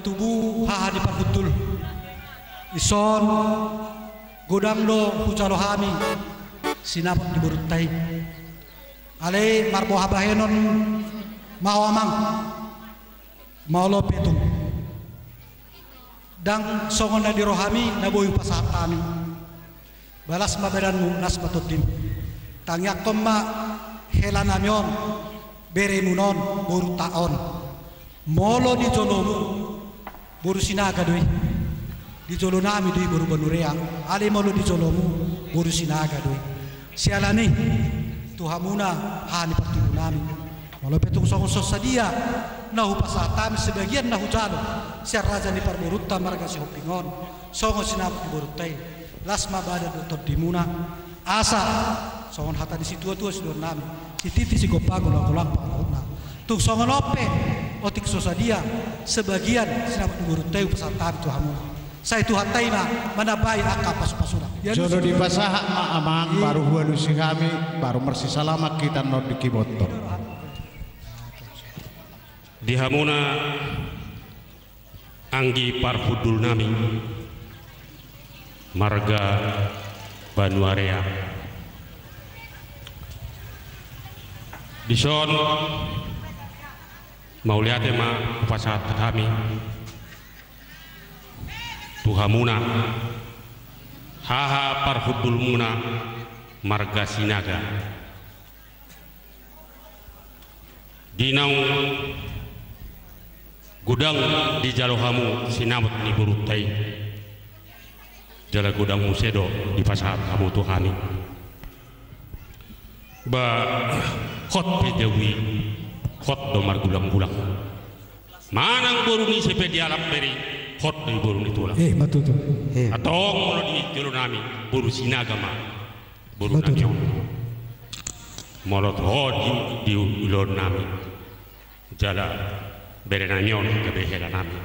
patubu haha di parhutul ison godang do hucalo hami sinapot di burutai ale marbo habahenon mawamang maulo petung dang songon na di rohami na boy pasatami balas mabadanmu nas batutim tangyak tomma helanamyon bere munon boru taon molo di jolomu boru sinaga doi di jolo nami doi boru banurea ale molo di jolomu boru sinaga doi sialani tuhamuna hani pertibu nami molo petung songon sosadia nahu pasatami sebagian nahu jalo siar raja ni parburutta marga si hopingon songon sinap di borutai lasma bada doktor dimuna asa songon hata di situ tua sidor nami titi si gopago lakulang panahuna tuk songon ope otik sosadia sebagian sinap di borutai pasatami tuhamu saya tuhan taina manabai akap pas-pasura jodoh di pasaha ma amang baru huanu si kami baru mersi salamat kita not di kibotor di hamuna anggi parhudul nami marga Banuarea dison mau lihat ma pasat kami tuhamuna haha parhudul muna marga sinaga dinau gudang di jalohamu sinamut ni burutai jala gudang musedo di pasar kamu tuhani ba hot pedewi hot domar gulang-gulang manang buruni sepe di alam beri hot di buruni tulang betul tuh atong mono di jolo nami buru sinaga ma buru nami molot di ulon nami jala berenanyon kebehela nami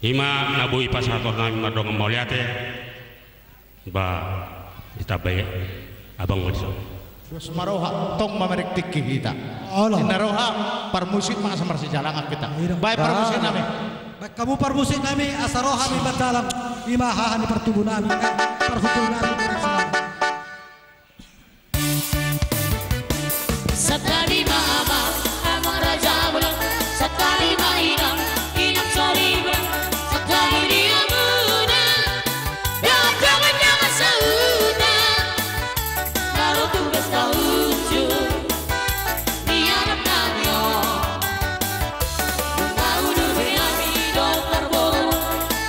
ima nabui pasator nami madong moliate ba ditabai abang wadiso terus maroha tong mamerik tiki kita inaroha parmusit ma samar sejalangan kita baik parmusit nami baik kamu parmusit nami asaroha mi batalang ima haha ni pertubuh nami parhutul nami sekali mama amang raja bulan sekali mainam inam soribang sekali dia muda dan jangan sauda kalau tugas tahuju dia namanya mau dulu kami dokter bol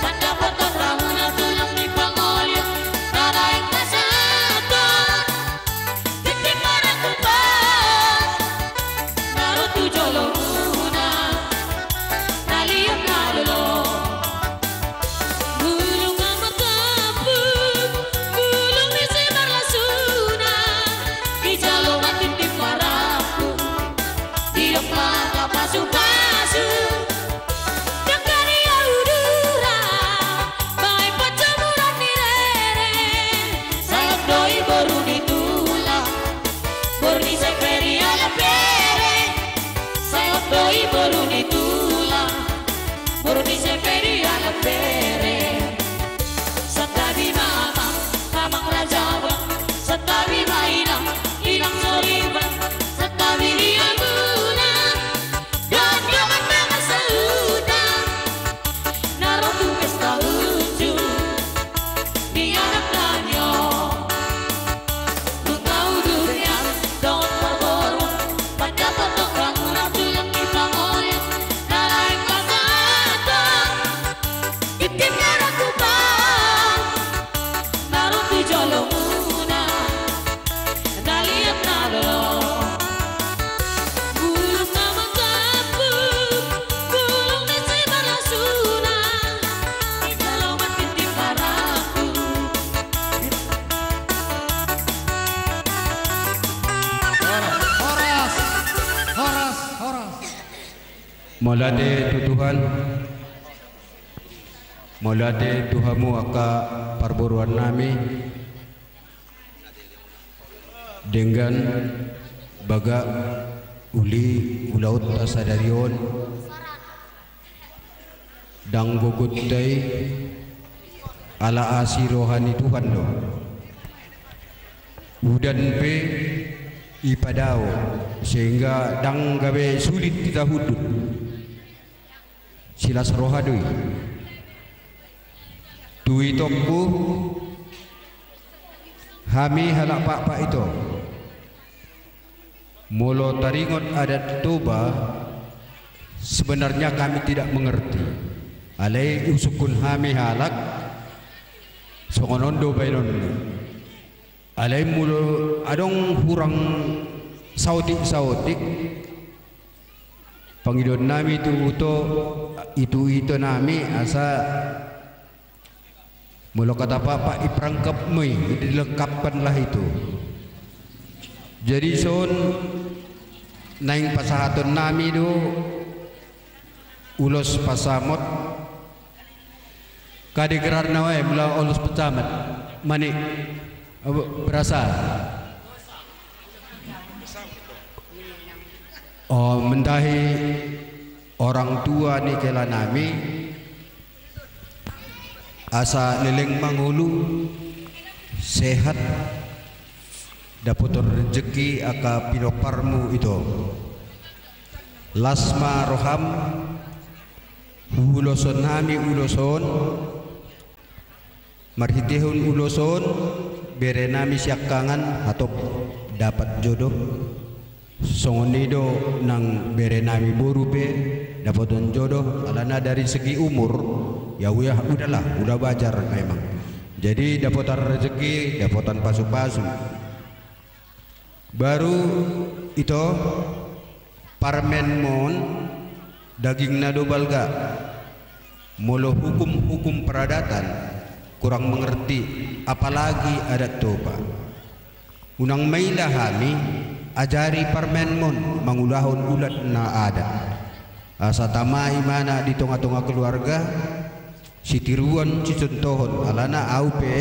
mendapat keterangan tulang di pangolnya nada yang kasata titik mana kupas naruh tu jolong Molade tu Tuhan, molade Tuhamu aka parburuan nami dengan baga uli ulaut asadarion dang gogotai ala asi rohani Tuhan do udan pe ipadao sehingga dang gawe sulit kita hudud silas rohadui tui tokku hami halak pak itu molo taringot adat toba sebenarnya kami tidak mengerti alai usukun hami halak songonondo bainon alai mulo adong hurang sautik pangidon nami itu nami asa mulo kata papa iprangkap mei dilengkapkanlah itu jadi son naing pasahaton nami do ulos pasamot kadegerar nawe mula ulos pecamat mani berasa oh mendahi orang tua ni kela nami asa leleng mangulu sehat dapat rezeki aka pinoparmu itu lasma roham uloson nami uloson marhitihun uloson bere nami siakangan atau dapat jodoh songonido nang bere nami boru be dapat jodoh alana dari segi umur ya udahlah udah wajar memang jadi dapatan rezeki dapatan pasu-pasu baru itu parmen mon daging nado balga molo hukum peradatan kurang mengerti apalagi adat toba unang mailah hami ajari parmen mon mangulahon ulat na ada asa tamai mana di tengah-tengah keluarga si tiruan si contohon alana aupe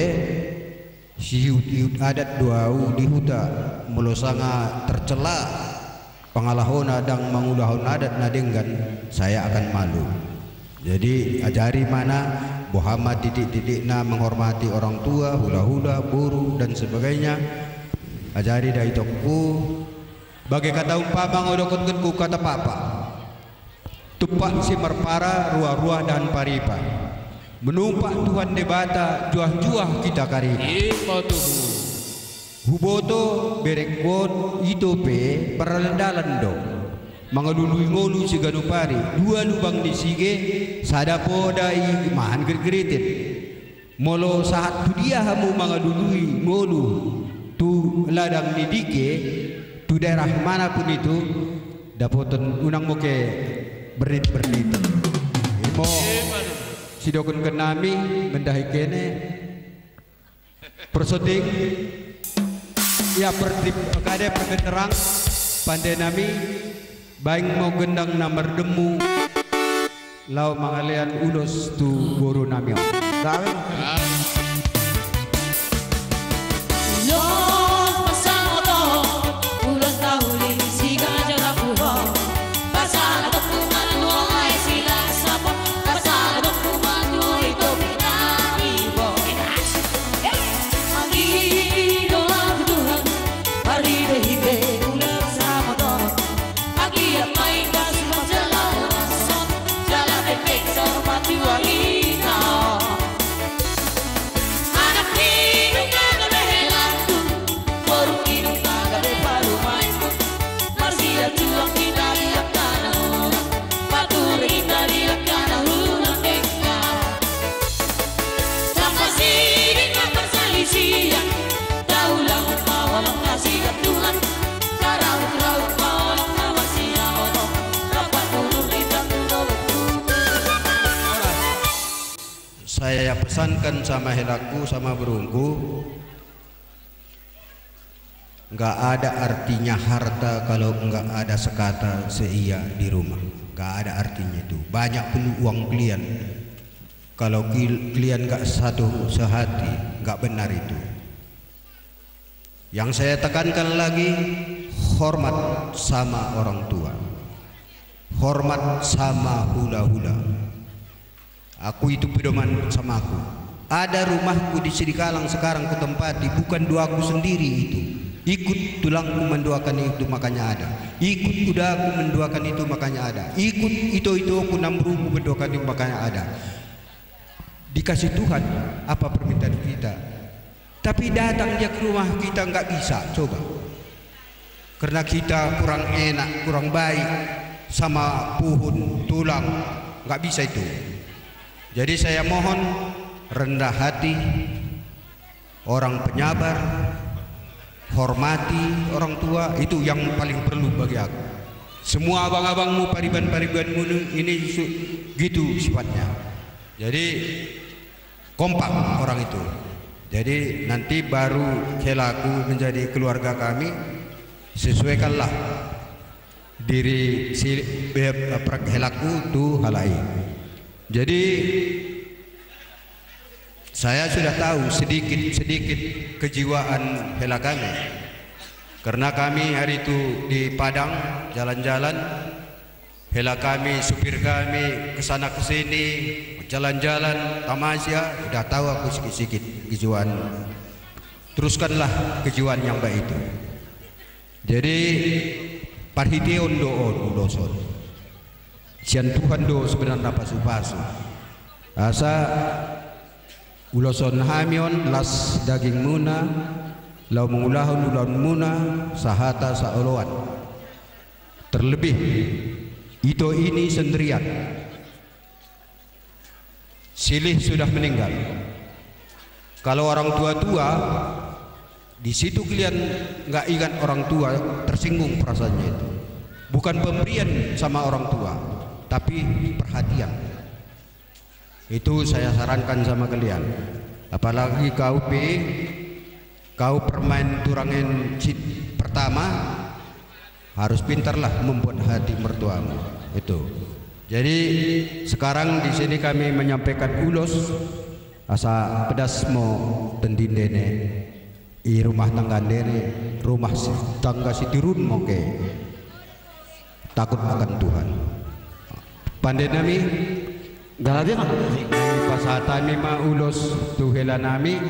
si hiut adat doau di huta melosanga tercela pangalahon adang mangulahon adat nadenggan saya akan malu jadi ajari mana Muhammad titik-titik na menghormati orang tua hula-hula buru dan sebagainya ajari dari tokku bagai kata umpama ngodokotku kata papa tupak si merpara ruah-ruah dan paripa menumpak Tuhan debata juah-juah kita karina huboto berekon itope paralandalan do mangadului ngolu si ganupari dua lubang di sige sadapo dai mahan gergeritin molo saat tu dia hamu mangadului ngolu tu ladang nidike tu daerah manapun itu dapoten unang moke berit imo sidokun kenami mendahi kene persoting ya pertip kade pergeterang pandai nami baing mau gendang namar demu lau mangalian ulos tu boru nami saya pesankan sama helaku sama burungku nggak ada artinya harta kalau nggak ada sekata seia di rumah nggak ada artinya itu banyak pun uang kalian kalau kalian nggak satu sehati nggak benar itu yang saya tekankan lagi hormat sama orang tua hormat sama hula-hula Aku itu pedoman sama aku. Ada rumahku di Sidikalang sekarang ku tempati, bukan doaku sendiri itu. Ikut tulangku mendoakan itu makanya ada. Ikut kudaku mendoakan itu makanya ada. Ikut itu aku namruku mendoakan itu makanya ada. Dikasih Tuhan apa permintaan kita. Tapi datang dia ke rumah kita nggak bisa, coba. Karena kita kurang enak, kurang baik sama pohon, tulang, nggak bisa itu. Jadi saya mohon rendah hati, orang penyabar, hormati orang tua, itu yang paling perlu bagi aku. Semua abang-abangmu, pariban-paribanmu ini gitu sifatnya. Jadi kompak orang itu. Jadi nanti baru helaku menjadi keluarga kami, sesuaikanlah diri si helaku tu halai. Jadi saya sudah tahu sedikit kejiwaan hela kami, karena kami hari itu di Padang jalan-jalan, hela kami, supir kami kesana kesini jalan-jalan tamasya, sudah tahu aku sedikit kejiwaan. Teruskanlah kejiwaan yang baik itu. Jadi parhiteon doon uloson sian Tuhan do sebenarnya pasu-pasu asa uloson hamion las daging muna lau mengulahun ulan muna sahata saoloan. Terlebih itu ini sendirian, silih sudah meninggal. Kalau orang tua-tua di situ kalian nggak ingat orang tua, tersinggung perasaannya itu. Bukan pemberian sama orang tua, tapi perhatian. Itu saya sarankan sama kalian. Apalagi kau permain turangin pertama, harus pintarlah membuat hati mertuamu. Itu. Jadi sekarang di sini kami menyampaikan ulos asa pedas mau tendindene i rumah tangga dene, rumah tangga si turun moke takut akan Tuhan. Pandai nami galadi pasatami ma ulos tuhela nami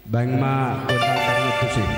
bang ma tentang itu sih.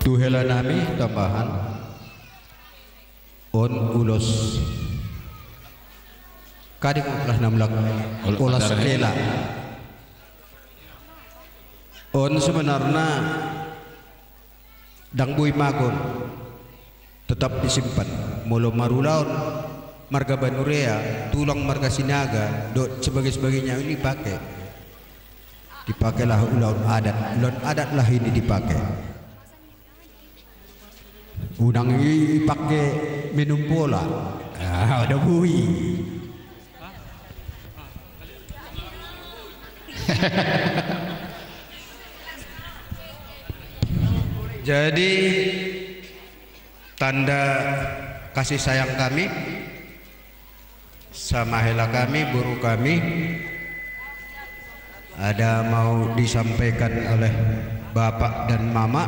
Tuhela nami tambahan on ulos kadang telah namlak ulas hela on sebenarnya dang bui magon tetap disimpan mulu marulaun marga banurea tulang marga sinaga do sebagainya ini dipakailah ulang adat lah ini dipakai. Udang ini pakai minum bola, ada bui. Jadi tanda kasih sayang kami sama hela kami, buru kami, ada mau disampaikan oleh bapak dan mama.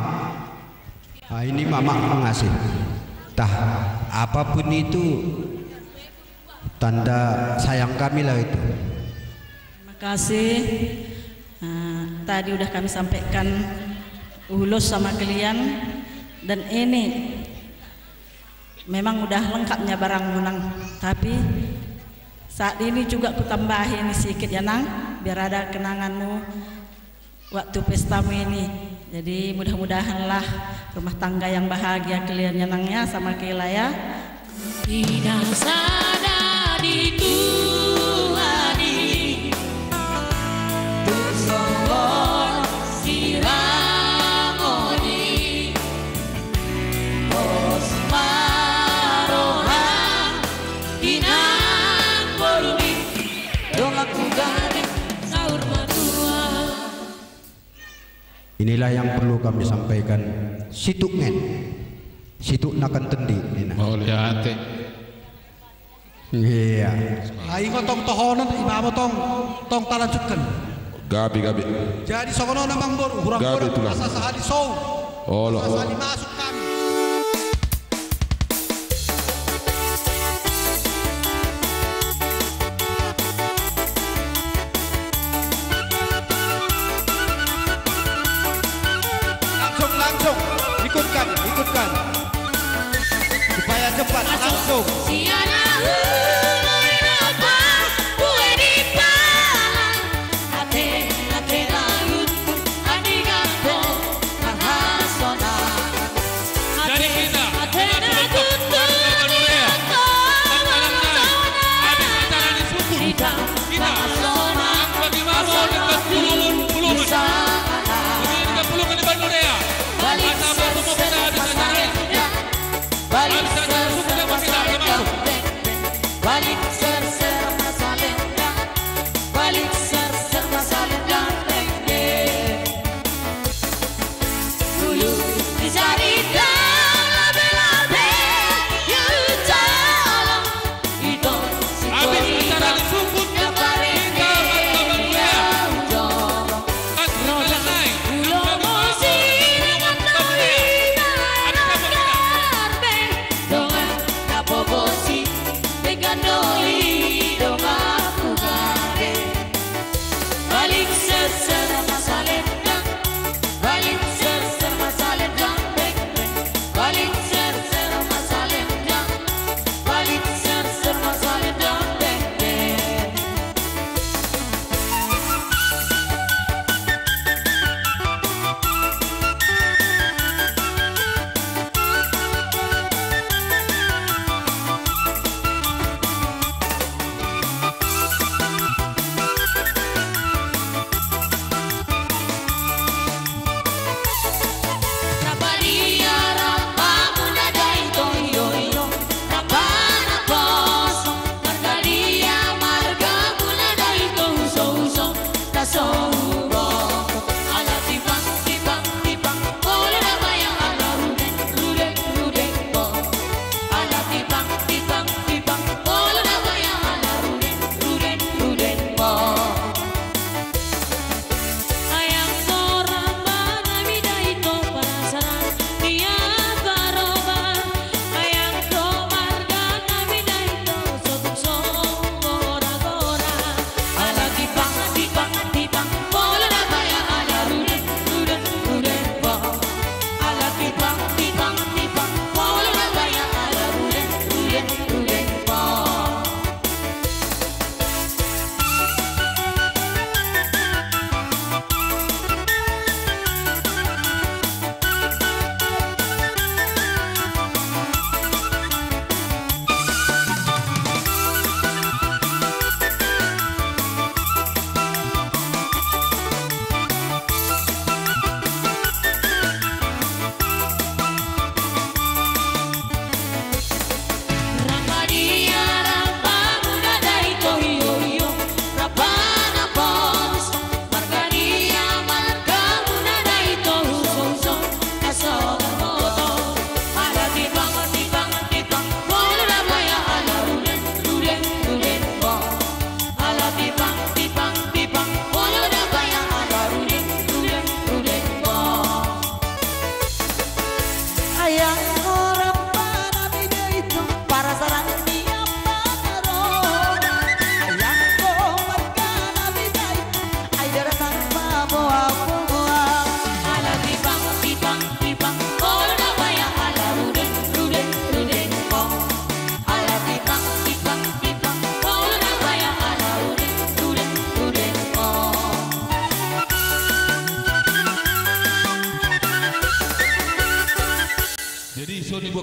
Nah, ini mama mengasih. Tah, apapun itu tanda sayang kami lah itu. Terima kasih. Tadi udah kami sampaikan ulus sama kalian, dan ini memang udah lengkapnya barang Munang, tapi saat ini juga ku tambahin sedikit ya Nang, biar ada kenanganmu waktu pestamu ini. Jadi mudah-mudahanlah rumah tangga yang bahagia kalian ya Nang ya, sama Kela ya. Tidak sadar di Tuhani Tusongor siramoni Osmarohan Inang borumi Dongak ugari sahur madua. Inilah yang perlu kami sampaikan. Situk ngen, situk nakan tendi. Oh lihat. Iya. Aing tong tohonan imam tong talanjutkan. Gabi. Jadi sokono namang bor hurang-hurang asa sahali sow. Oh, sahali masuk kami. Langsung ikutkan supaya cepat langsung. Siana apa kue di palang hati laut adigato mahasona Dari kita Atena tutu niato habis acara di suku kita mahasona bagi mamo dekat pulungan dekat pulungan di Bandung Rea. balik Masa baru mau kita habis acara di suku. balik Habis acara di suku kita masuk.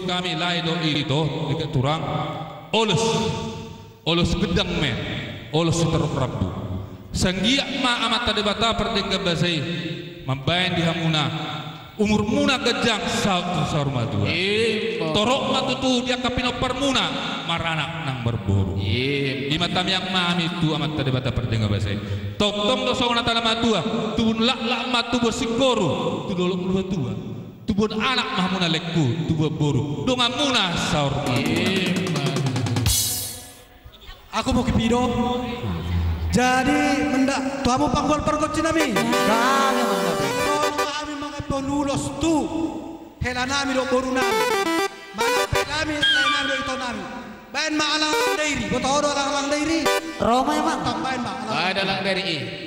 kami lai do ito dekat turang olos gedang men olos teruk rabu sanggiak ma amat tadi bata perdengga basai mambayan di hamuna umur muna gejang saur madua torok matutu dia kapino permuna maranak nang berburu di matam yang mami tu amat tadi bata perdengga basai tok tom dosong natala matua tubun lak matu bosikoru tu dolok dua tua tubun anak mahmuna lekku tubuh boru donga muna saur aku mau kepido jadi mendak tuamu panggol pergot cinami kami mga penulos tu hela nami do boru nami mana pelami lain nami do ito nami bayan maalang dairi boto do alang dairi Roma emang bayan maalang ada lang dari